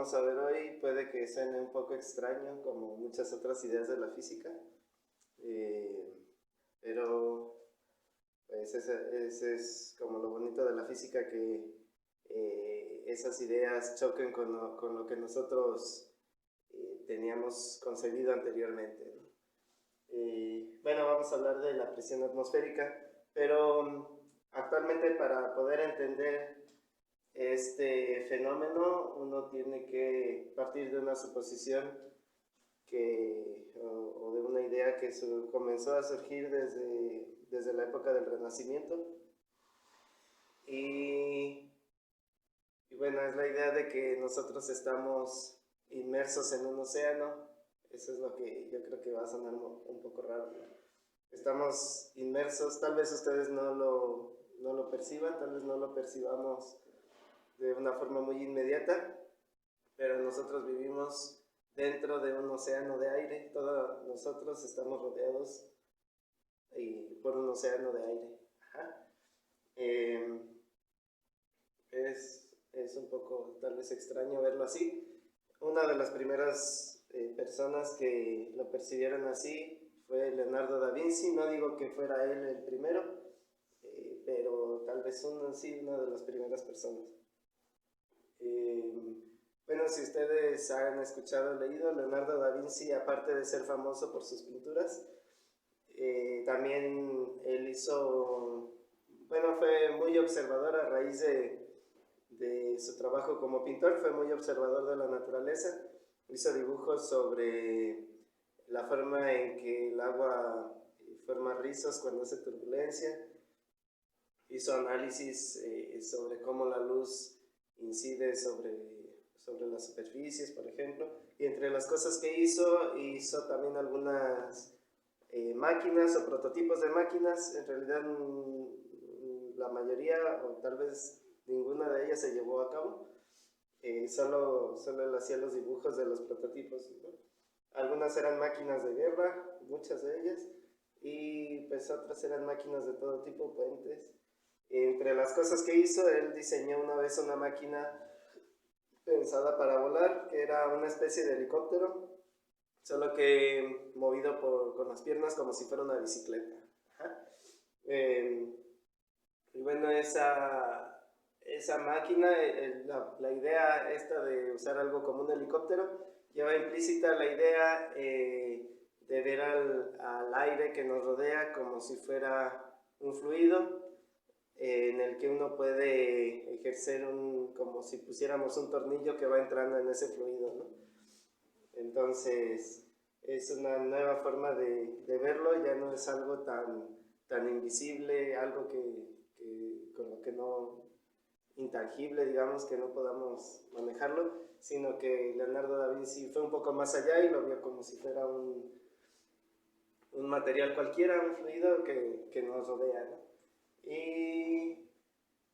vamos a ver hoy puede que suene un poco extraño, como muchas otras ideas de la física, pero pues ese es como lo bonito de la física, que esas ideas choquen con lo que nosotros teníamos concebido anteriormente, ¿no? Bueno, vamos a hablar de la presión atmosférica, pero actualmente para poder entender este fenómeno uno tiene que partir de una suposición o de una idea que comenzó a surgir desde la época del Renacimiento y bueno, es la idea de que nosotros estamos inmersos en un océano. Eso es lo que yo creo que va a sonar un poco raro, ¿no? Estamos inmersos, tal vez ustedes no lo perciban, tal vez no lo percibamos de una forma muy inmediata, pero nosotros vivimos dentro de un océano de aire. Todos nosotros estamos rodeados por un océano de aire. Ajá. Es un poco tal vez extraño verlo así. Una de las primeras personas que lo percibieron así fue Leonardo da Vinci. No digo que fuera él el primero, pero tal vez sí, una de las primeras personas. Bueno, si ustedes han escuchado o leído, Leonardo da Vinci, aparte de ser famoso por sus pinturas, también él fue muy observador a raíz de su trabajo como pintor, fue muy observador de la naturaleza, hizo dibujos sobre la forma en que el agua forma rizos cuando hace turbulencia, hizo análisis sobre cómo la luz incide sobre las superficies, por ejemplo, y entre las cosas que hizo también algunas máquinas o prototipos de máquinas. En realidad la mayoría o tal vez ninguna de ellas se llevó a cabo, solo él hacía los dibujos de los prototipos, ¿no? Algunas eran máquinas de guerra, muchas de ellas, y pues otras eran máquinas de todo tipo, puentes. Entre las cosas que hizo, él diseñó una vez una máquina pensada para volar, que era una especie de helicóptero, solo que movido con las piernas como si fuera una bicicleta. Ajá. Y bueno, esa máquina, la idea esta de usar algo como un helicóptero, lleva implícita la idea de ver al aire que nos rodea como si fuera un fluido, en el que uno puede ejercer como si pusiéramos un tornillo que va entrando en ese fluido, ¿no? Entonces es una nueva forma de verlo, ya no es algo tan invisible, algo con lo que no, intangible, digamos, que no podamos manejarlo, sino que Leonardo da Vinci fue un poco más allá y lo vio como si fuera un material cualquiera, un fluido que nos rodea, ¿no? Y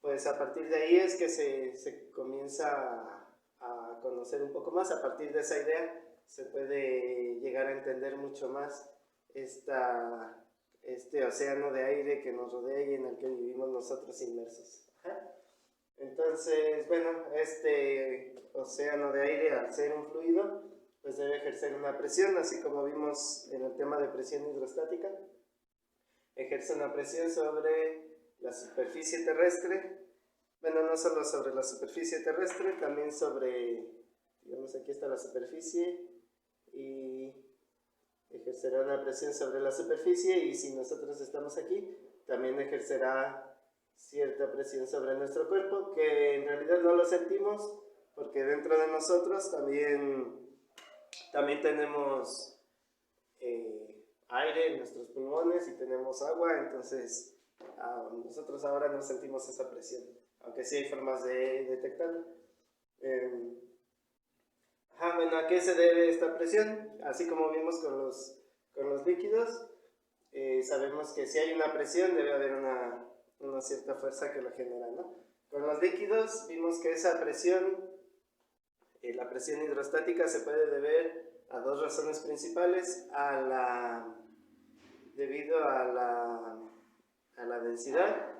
pues a partir de ahí es que se comienza a conocer un poco más. A partir de esa idea se puede llegar a entender mucho más este océano de aire que nos rodea y en el que vivimos nosotros inmersos. Ajá. Entonces, bueno, este océano de aire, al ser un fluido, pues debe ejercer una presión, así como vimos en el tema de presión hidrostática. Ejerce una presión sobre la superficie terrestre. Bueno, no solo sobre la superficie terrestre, también digamos, aquí está la superficie, y ejercerá una presión sobre la superficie, y si nosotros estamos aquí, también ejercerá cierta presión sobre nuestro cuerpo, que en realidad no lo sentimos, porque dentro de nosotros también tenemos aire en nuestros pulmones y tenemos agua. Entonces nosotros ahora no sentimos esa presión, aunque sí hay formas de detectarla. Bueno, ¿a qué se debe esta presión? Así como vimos con los líquidos, sabemos que si hay una presión debe haber una cierta fuerza que la genera, ¿no? Con los líquidos vimos que esa presión, la presión hidrostática, se puede deber a dos razones principales: debido a la densidad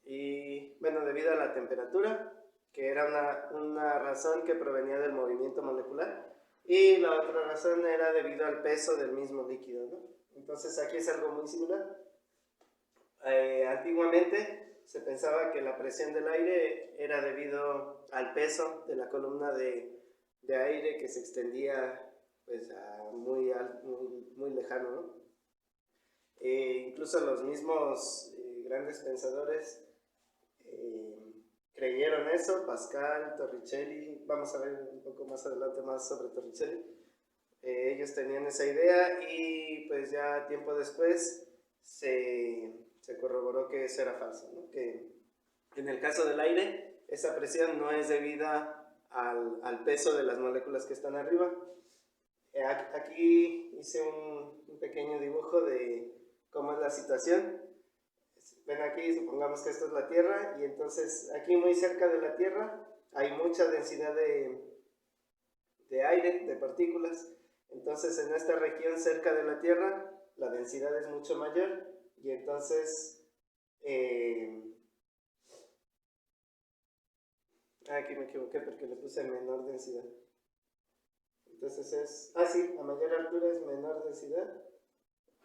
y, bueno, debido a la temperatura que era una razón que provenía del movimiento molecular, y la otra razón era debido al peso del mismo líquido, ¿no? Entonces aquí es algo muy similar. Antiguamente se pensaba que la presión del aire era debido al peso de la columna de aire que se extendía pues, a muy lejano, ¿no? Incluso los mismos grandes pensadores creyeron eso, Pascal, Torricelli, vamos a ver un poco más adelante más sobre Torricelli. Ellos tenían esa idea y pues ya tiempo después se corroboró que eso era falso, ¿no? Que en el caso del aire esa presión no es debida al peso de las moléculas que están arriba. Aquí hice un pequeño dibujo de cómo es la situación. Ven aquí, supongamos que esto es la Tierra, y entonces aquí muy cerca de la Tierra hay mucha densidad de aire, de partículas. Entonces en esta región cerca de la Tierra la densidad es mucho mayor, y entonces aquí me equivoqué porque le puse menor densidad. Entonces a mayor altura es menor densidad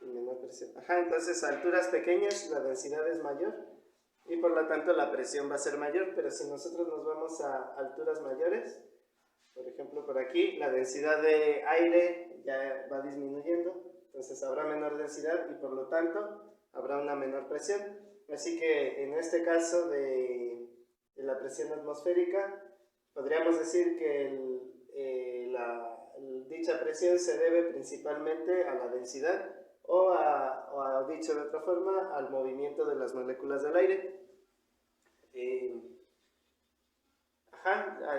y menor presión. Entonces a alturas pequeñas la densidad es mayor y por lo tanto la presión va a ser mayor, pero si nosotros nos vamos a alturas mayores, por ejemplo por aquí, la densidad de aire ya va disminuyendo, entonces habrá menor densidad y por lo tanto habrá una menor presión. Así que en este caso de la presión atmosférica, podríamos decir que dicha presión se debe principalmente a la densidad o dicho de otra forma, al movimiento de las moléculas del aire.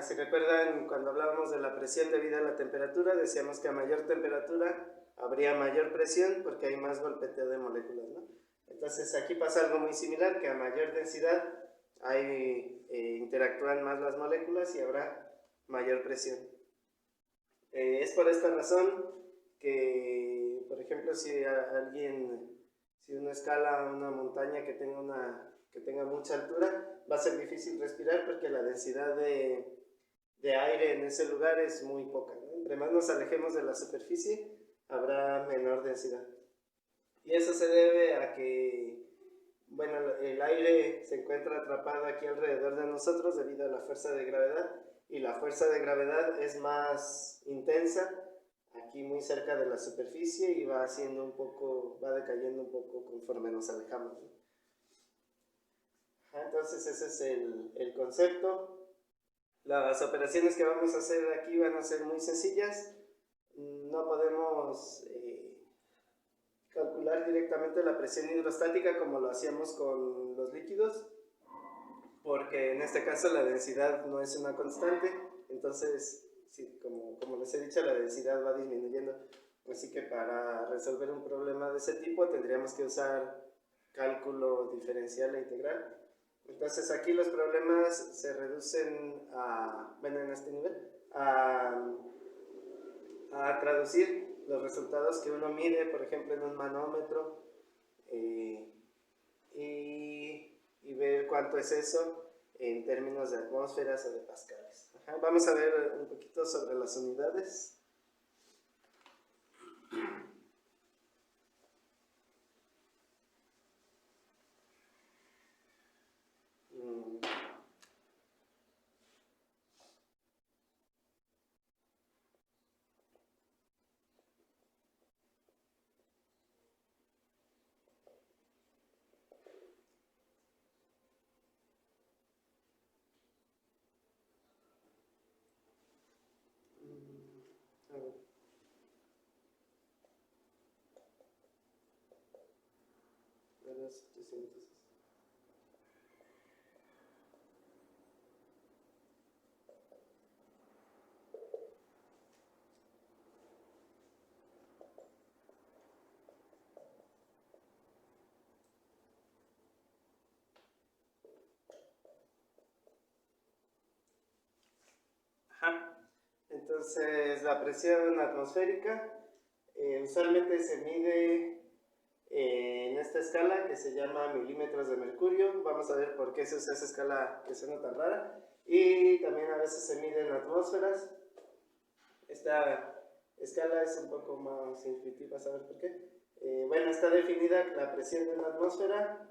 Si recuerdan, cuando hablábamos de la presión debida a la temperatura, decíamos que a mayor temperatura habría mayor presión porque hay más golpeteo de moléculas, ¿no? Entonces aquí pasa algo muy similar, que a mayor densidad interactúan más las moléculas y habrá mayor presión. Es por esta razón que, por ejemplo, si uno escala una montaña que tenga mucha altura, va a ser difícil respirar porque la densidad de aire en ese lugar es muy poca, ¿no? Entre más nos alejemos de la superficie, habrá menor densidad. Y eso se debe a que, bueno, el aire se encuentra atrapado aquí alrededor de nosotros debido a la fuerza de gravedad, y la fuerza de gravedad es más intensa aquí muy cerca de la superficie y va decayendo un poco conforme nos alejamos, ¿no? Entonces ese es el concepto. Las operaciones que vamos a hacer aquí van a ser muy sencillas. No podemos calcular directamente la presión hidrostática como lo hacíamos con los líquidos, porque en este caso la densidad no es una constante, entonces, sí, como les he dicho, la densidad va disminuyendo. Así que para resolver un problema de ese tipo tendríamos que usar cálculo diferencial e integral. Entonces aquí los problemas se reducen en este nivel, a traducir los resultados que uno mide, por ejemplo, en un manómetro, y ver cuánto es eso en términos de atmósferas o de pascales. Vamos a ver un poquito sobre las unidades. A ver. Entonces la presión atmosférica usualmente se mide en esta escala que se llama milímetros de mercurio. Vamos a ver por qué se usa esa escala que suena tan rara. y también a veces se mide en atmósferas. Esta escala es un poco más intuitiva, ¿saber por qué? Bueno, está definida la presión de la atmósfera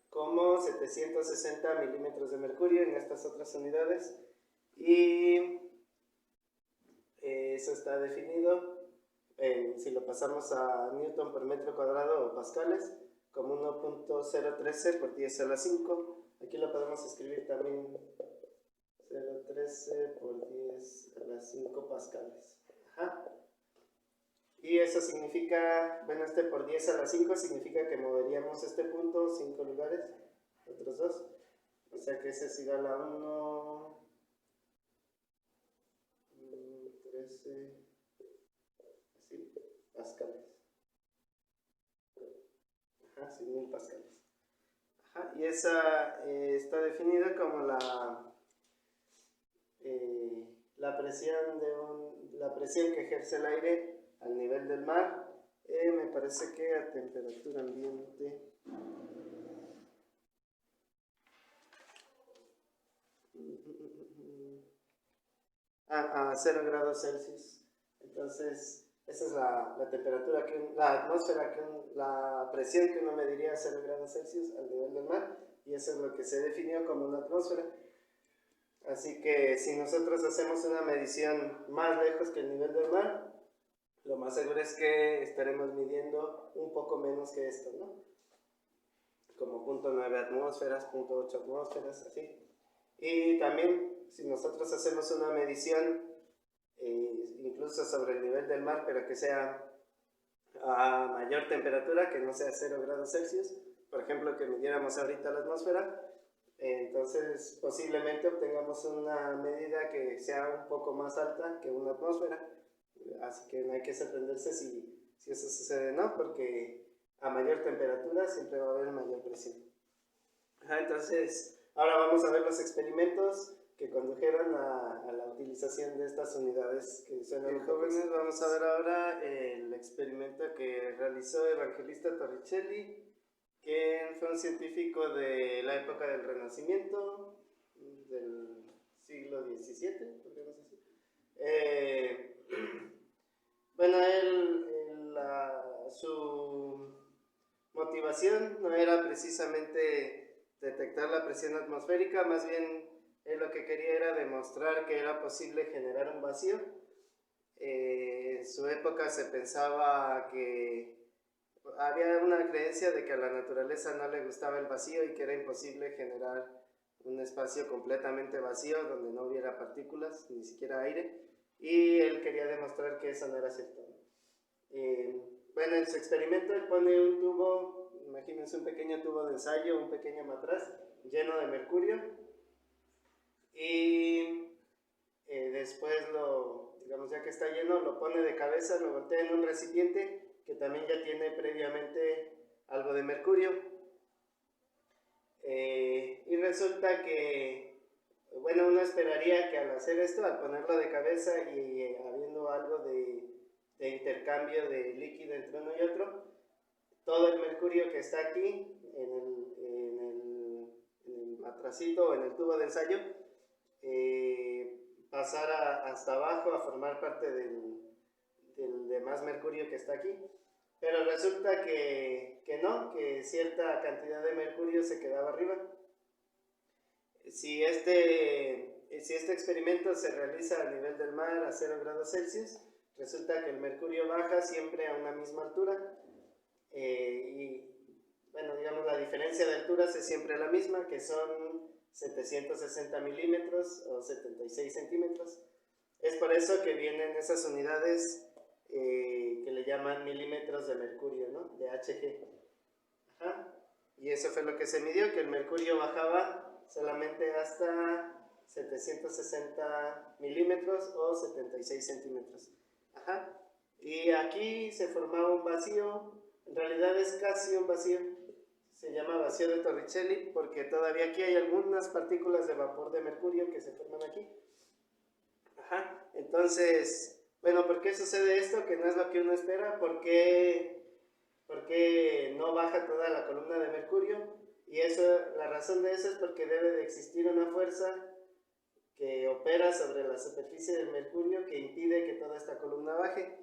como 760 milímetros de mercurio en estas otras unidades, y eso está definido, si lo pasamos a Newton por metro cuadrado o pascales, como 1.013 por 10 a la 5. Aquí lo podemos escribir también 0.13 por 10 a la 5 pascales. Ajá. Y eso significa, bueno, este por 10 a la 5 significa que moveríamos este punto 5 lugares, otros 2. O sea que ese es igual a 1, 13, así, pascales. Ajá, 100.000 pascales. Ajá, y esa está definida como la presión que ejerce el aire al nivel del mar. Me parece que a temperatura ambiente a 0 grados Celsius. Entonces esa es la temperatura, la atmósfera, la presión que uno mediría a 0 grados Celsius al nivel del mar, y eso es lo que se definió como una atmósfera. Así que si nosotros hacemos una medición más lejos que el nivel del mar, lo más seguro es que estaremos midiendo un poco menos que esto, ¿no? Como 0.9 atmósferas, 0.8 atmósferas, así. Y también, si nosotros hacemos una medición, incluso sobre el nivel del mar, pero que sea a mayor temperatura, que no sea 0 grados Celsius, por ejemplo, que midiéramos ahorita la atmósfera, entonces posiblemente obtengamos una medida que sea un poco más alta que una atmósfera. Así que no hay que sorprenderse si eso sucede, ¿no? Porque a mayor temperatura siempre va a haber mayor presión. Entonces, ahora vamos a ver los experimentos que condujeron a la utilización de estas unidades que suenan jóvenes. Vamos a ver ahora el experimento que realizó Evangelista Torricelli, que fue un científico de la época del Renacimiento, del siglo XVII, podríamos decir. Bueno, su motivación no era precisamente detectar la presión atmosférica, más bien él lo que quería era demostrar que era posible generar un vacío. En su época se pensaba que había una creencia de que a la naturaleza no le gustaba el vacío y que era imposible generar un espacio completamente vacío donde no hubiera partículas, ni siquiera aire, y él quería demostrar que eso no era cierto. Bueno, en su experimento él pone un tubo, imagínense un pequeño tubo de ensayo, un pequeño matraz lleno de mercurio, y después digamos ya que está lleno, lo pone de cabeza, lo voltea en un recipiente que también ya tiene previamente algo de mercurio, y resulta que, bueno, uno esperaría que al hacer esto, al ponerlo de cabeza y habiendo algo de intercambio de líquido entre uno y otro, todo el mercurio que está aquí en el matracito o en el tubo de ensayo pasara hasta abajo a formar parte del demás mercurio que está aquí. Pero resulta que no, que cierta cantidad de mercurio se quedaba arriba. Si este experimento se realiza a nivel del mar a 0 grados Celsius, resulta que el mercurio baja siempre a una misma altura, y bueno, digamos la diferencia de alturas es siempre la misma, que son 760 milímetros o 76 centímetros. Es por eso que vienen esas unidades que le llaman milímetros de mercurio, ¿no? De Hg. Ajá. Y eso fue lo que se midió, que el mercurio bajaba solamente hasta 760 milímetros o 76 centímetros. Ajá. Y aquí se formaba un vacío, en realidad es casi un vacío, se llama vacío de Torricelli porque todavía aquí hay algunas partículas de vapor de mercurio que se forman aquí. Ajá. Entonces, bueno, ¿por qué sucede esto? Que no es lo que uno espera. ¿Por qué no baja toda la columna de mercurio? Y eso, la razón de eso es porque debe de existir una fuerza que opera sobre la superficie del mercurio que impide que toda esta columna baje.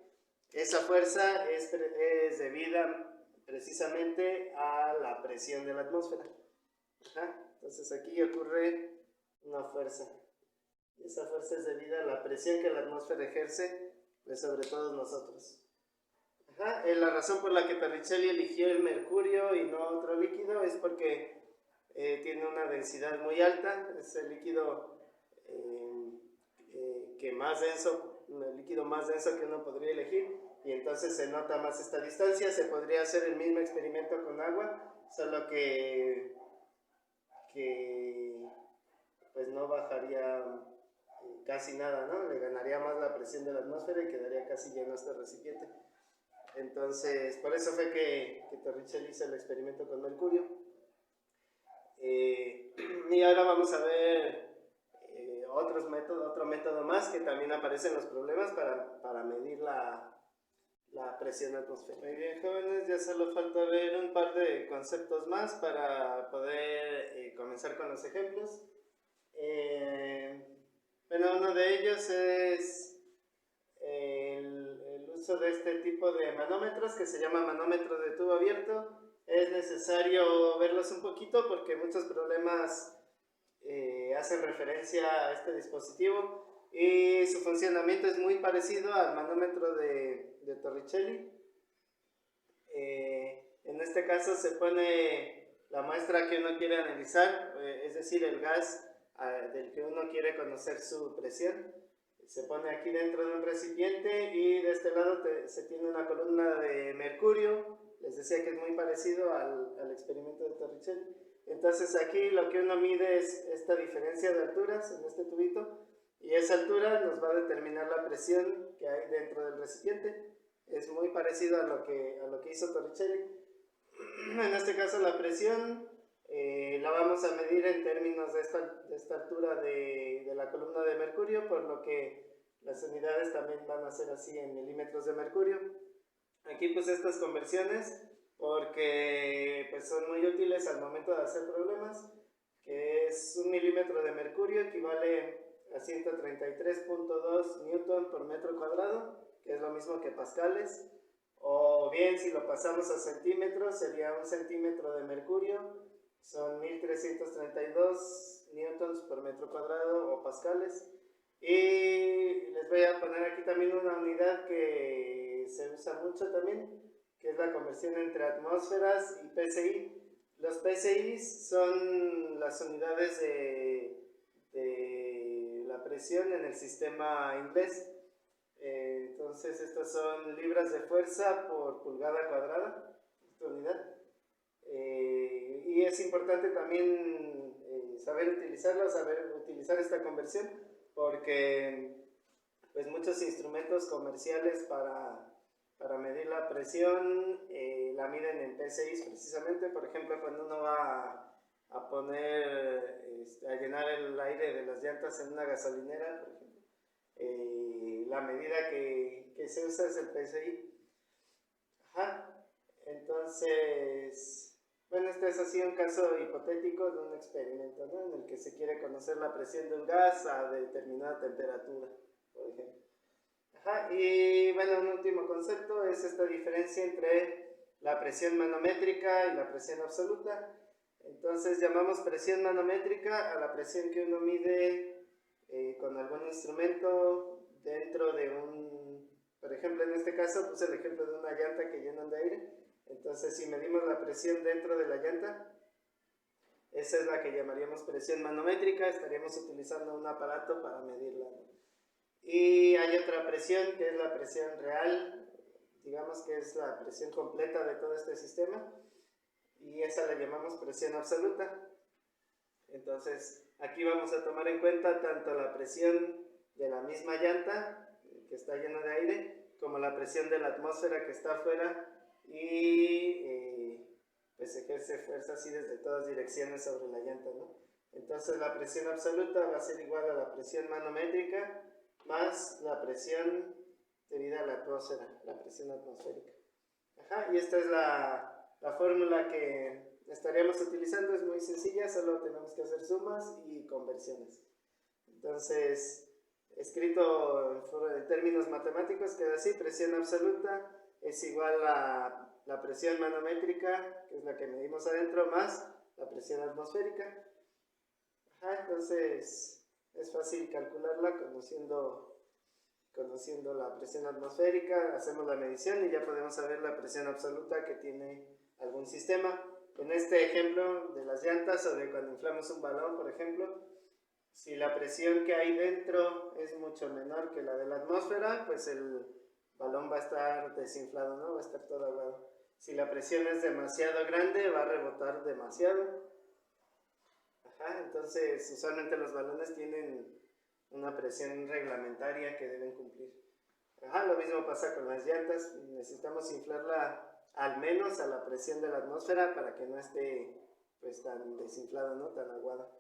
Esa fuerza es debida precisamente a la presión de la atmósfera. Entonces aquí ocurre una fuerza. Y esa fuerza es debida a la presión que la atmósfera ejerce sobre todos nosotros. La razón por la que Torricelli eligió el mercurio y no otro líquido es porque tiene una densidad muy alta. Es el líquido que más denso, el líquido más denso que uno podría elegir, y entonces se nota más esta distancia. Se podría hacer el mismo experimento con agua, solo que pues no bajaría casi nada, ¿no? Le ganaría más la presión de la atmósfera y quedaría casi lleno este recipiente. Entonces, por eso fue que Torricelli hizo el experimento con mercurio. Y ahora vamos a ver otro método más que también aparece en los problemas para medir la presión atmosférica. Muy bien, jóvenes, ya solo falta ver un par de conceptos más para poder comenzar con los ejemplos. Bueno, uno de ellos es el uso de este tipo de manómetros que se llama manómetro de tubo abierto. Es necesario verlos un poquito porque muchos problemas hacen referencia a este dispositivo y su funcionamiento es muy parecido al manómetro de Torricelli. En este caso se pone la muestra que uno quiere analizar, es decir, el gas del que uno quiere conocer su presión. Se pone aquí dentro de un recipiente y de este lado se tiene una columna de mercurio. Les decía que es muy parecido al experimento de Torricelli. Entonces aquí lo que uno mide es esta diferencia de alturas en este tubito, y esa altura nos va a determinar la presión que hay dentro del recipiente. Es muy parecido a lo que hizo Torricelli. En este caso la presión la vamos a medir en términos de esta altura de la columna de mercurio, por lo que las unidades también van a ser así en milímetros de mercurio. Aquí pues estas conversiones, porque pues son muy útiles al momento de hacer problemas, que es 1 milímetro de mercurio equivale a 133.2 newton por metro cuadrado, que es lo mismo que pascales, o bien si lo pasamos a centímetros sería 1 centímetro de mercurio, son 1332 newtons por metro cuadrado o pascales. Y les voy a poner aquí también una unidad que se usa mucho también, que es la conversión entre atmósferas y PSI. Los PSI son las unidades de la presión en el sistema inglés. Entonces estas son libras de fuerza por pulgada cuadrada, esta unidad. Y es importante también saber utilizarla, saber utilizar esta conversión, porque pues muchos instrumentos comerciales para medir la presión la miden en PSI precisamente. Por ejemplo, cuando uno va a poner, a llenar el aire de las llantas en una gasolinera, por ejemplo, la medida que se usa es el PSI. Entonces, bueno, este es así un caso hipotético de un experimento, ¿no? En el que se quiere conocer la presión de un gas a determinada temperatura, por ejemplo. Y bueno, un último concepto es esta diferencia entre la presión manométrica y la presión absoluta. Entonces llamamos presión manométrica a la presión que uno mide con algún instrumento dentro de por ejemplo, en este caso puse el ejemplo de una llanta que llenan de aire. Entonces, si medimos la presión dentro de la llanta, esa es la que llamaríamos presión manométrica. Estaríamos utilizando un aparato para medirla, ¿no? Y hay otra presión que es la presión real, digamos que es la presión completa de todo este sistema, y esa la llamamos presión absoluta. Entonces, aquí vamos a tomar en cuenta tanto la presión de la misma llanta, que está llena de aire, como la presión de la atmósfera que está afuera, y pues ejerce fuerza así desde todas direcciones sobre la llanta, ¿no? Entonces la presión absoluta va a ser igual a la presión manométrica más la presión debida a la atmósfera, la presión atmosférica. Y esta es la fórmula que estaríamos utilizando es muy sencilla, solo tenemos que hacer sumas y conversiones. Entonces, escrito en términos matemáticos queda así: presión absoluta es igual a la presión manométrica, que es la que medimos adentro, más la presión atmosférica. Entonces es fácil calcularla conociendo la presión atmosférica, hacemos la medición y ya podemos saber la presión absoluta que tiene algún sistema. En este ejemplo de las llantas o de cuando inflamos un balón, por ejemplo, si la presión que hay dentro es mucho menor que la de la atmósfera, pues el balón va a estar desinflado, ¿no? Va a estar todo aguado. Si la presión es demasiado grande, va a rebotar demasiado. Entonces, usualmente los balones tienen una presión reglamentaria que deben cumplir. Lo mismo pasa con las llantas. Necesitamos inflarla al menos a la presión de la atmósfera para que no esté pues tan desinflada, ¿no? Tan aguada.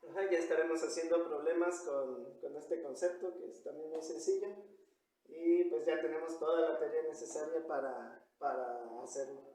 Ya estaremos haciendo problemas con este concepto, que es también muy sencillo, y pues ya tenemos toda la teoría necesaria para hacerlo.